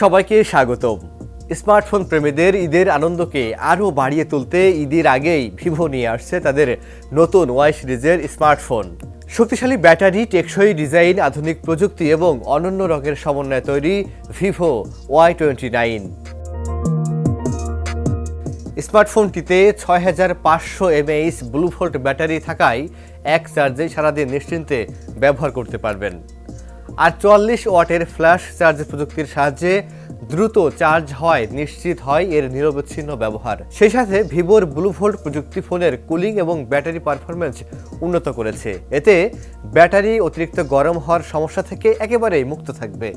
সবাইকে স্বাগতম। স্মার্টফোন প্রেমীদের ঈদের আনন্দকে আরও বাড়িয়ে তুলতে ঈদের আগেই ভিভো নিয়ে আসছে তাদের নতুন ওয়াই সিরিজের স্মার্টফোন। শক্তিশালী ব্যাটারি, টেকসই ডিজাইন, আধুনিক প্রযুক্তি এবং অনন্য রঙের সমন্বয়ে তৈরি ভিভো Y29। স্মার্টফোনটিতে 6500 mAh ব্লুভোল্ট ব্যাটারি থাকায় এক চার্জে সারাদিন নিশ্চিন্তে ব্যবহার করতে পারবেন। আর 44 ওয়াটের ফ্ল্যাশ চার্জ প্রযুক্তির সাহায্যে দ্রুত চার্জ হয় নিশ্চিত হয় এর নিরবচ্ছিন্ন ব্যবহার। সেই সাথে ভিভোর ব্লুভোল্ট প্রযুক্তি ফোনের কুলিং এবং ব্যাটারি পারফরমেন্স উন্নত করেছে। এতে ব্যাটারি অতিরিক্ত গরম হওয়ার সমস্যা থেকে একেবারেই মুক্ত থাকবে।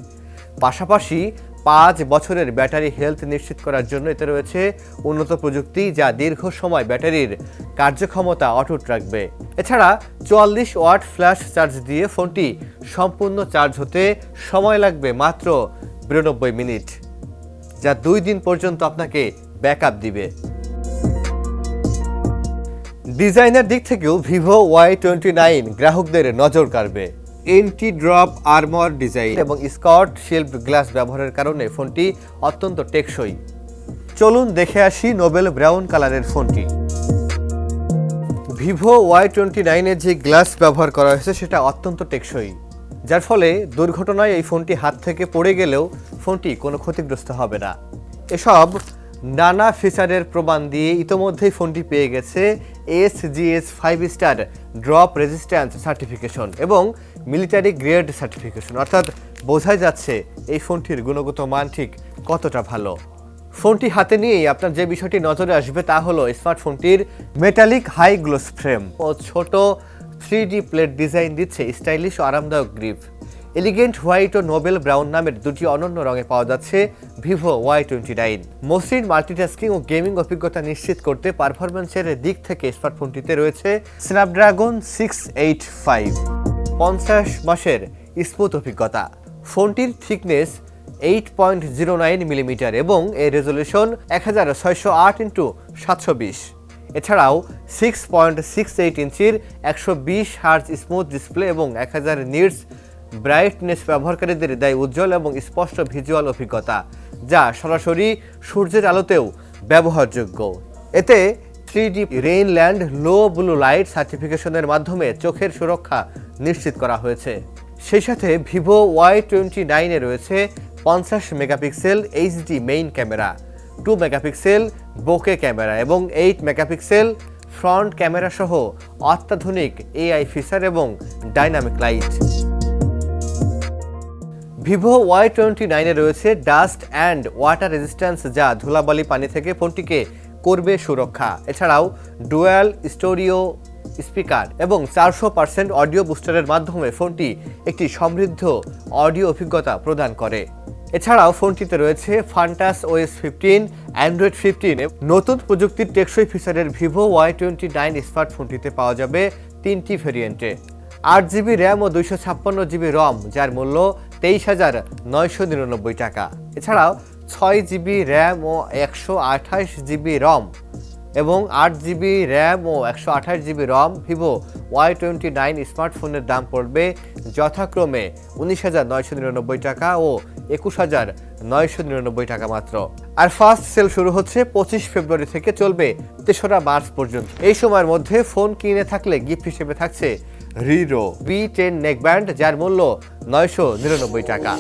পাশাপাশি 5 বছরের ব্যাটারি হেলথ নিশ্চিত করার জন্য এতে রয়েছে উন্নত প্রযুক্তি, যা দীর্ঘ সময় ব্যাটারির কার্যক্ষমতা অটুট রাখবে। এছাড়া 44 ওয়াট ফ্ল্যাশ চার্জ দিয়ে ফোনটি সম্পূর্ণ চার্জ হতে সময় লাগবে মাত্র 92 মিনিট, যা 2 দিন পর্যন্ত আপনাকে ব্যাকআপ দিবে। ডিজাইনের দিক থেকেও ভিভো Y29 গ্রাহকদের নজর কাড়বে। এন্টি ড্রপ আর্মর ডিজাইন এবং স্কট শিল্ড গ্লাস ব্যবহারের কারণে ফোনটি অত্যন্ত টেকসই। চলুন দেখে আসি নোবেল ব্রাউন কালারের ফোনটি। ভিভো Y29 এর যে গ্লাস ব্যবহার করা হয়েছে সেটা অত্যন্ত টেকসই, যার ফলে দুর্ঘটনায় এই ফোনটি হাত থেকে পড়ে গেলেও ফোনটি কোনো ক্ষতিগ্রস্ত হবে না। এসব নানা ফিচারের প্রমাণ দিয়ে ইতোমধ্যেই ফোনটি পেয়ে গেছে SGS 5 star drop resistance certification এবং মিলিটারি গ্রেড সার্টিফিকেশন, অর্থাৎ বোঝাই যাচ্ছে এই ফোনটির গুণগত মান ঠিক কতটা ভালো। ফোনটি হাতে নিয়েই আপনার যে বিষয়টি নজরে আসবে তা হলো স্মার্টফোনটির মেটালিক হাই গ্লোস ফ্রেম ও ছোট 3D প্লেট ডিজাইন দিচ্ছে স্টাইলিশ ও আরামদায়ক গ্রিপ। এলিগেন্ট হোয়াইট ও নোবেল ব্রাউন নামের দুটি অনন্য রঙে পাওয়া যাচ্ছে ভিভো Y29। মসৃণ মাল্টিটাস্কিং ও গেমিং অভিজ্ঞতা নিশ্চিত করতে পারফরমেন্সের দিক থেকে স্মার্টফোনটিতে রয়েছে স্ন্যাপড্রাগন 685 50 মাসের স্মুথ অভিজ্ঞতা। ফোনটির থিকনেস 8.09 মিলিমিটার এবং এর রেজলিউশন 1608x720। এছাড়াও 6.68 ইঞ্চির 120 হার্জ স্মুথ ডিসপ্লে এবং 1000 নিটস ব্রাইটনেস ব্যবহারকারীদের দেয় উজ্জ্বল এবং স্পষ্ট ভিজুয়াল অভিজ্ঞতা, যা সরাসরি সূর্যের আলোতেও ব্যবহারযোগ্য। এতে 3D রেইনল্যান্ড লো ব্লু লাইট সার্টিফিকেশনের মাধ্যমে চোখের সুরক্ষা নিশ্চিত করা হয়েছে। সেই সাথে ভিভো Y29 এ রয়েছে 50 megapixel HD main camera, 2 megapixel bokeh camera এবং 8 মেগাপিক্সেল ফ্রন্ট ক্যামেরা সহ অত্যাধুনিক AI ফিচার এবং ডাইনামিক লাইট। ভিভো Y29 এ রয়েছে ডাস্ট অ্যান্ড ওয়াটার রেজিস্ট্যান্স, যা ধুলাবালি পানি থেকে ফোনটিকে করবে সুরক্ষা। এছাড়াও ডুয়াল স্টোরিও স্পিকার এবং 400% অডিও বুস্টারের মাধ্যমে ফোনটি একটি সমৃদ্ধ অডিও অভিজ্ঞতা প্রদান করে। এছাড়াও ফোনটিতে রয়েছে ফান্টাস OS 15, অ্যান্ড্রয়েড 15। নতুন প্রযুক্তির টেকসই ফিচারের ভিভো Y29 স্মার্টফোনটিতে পাওয়া যাবে 3টি ভেরিয়েন্টে: 8GB র্যাম ও 256GB রম, যার মূল্য 23,999 টাকা। এছাড়াও 6GB র্যাম ও 128GB রম এবং 8GB র্যাম ও 128GB রম ভিভো Y29 স্মার্টফোনের দাম পড়বে যথাক্রমে 19,999 টাকা ও 21,999 টাকা মাত্র। আর ফার্স্ট সেল শুরু হচ্ছে 25 ফেব্রুয়ারি থেকে, চলবে 3রা মার্চ পর্যন্ত। এই সময়ের মধ্যে ফোন কিনে থাকলে গিফট হিসেবে থাকছে রিরো V10 নেকব্যান্ড, যার মূল্য 999 টাকা।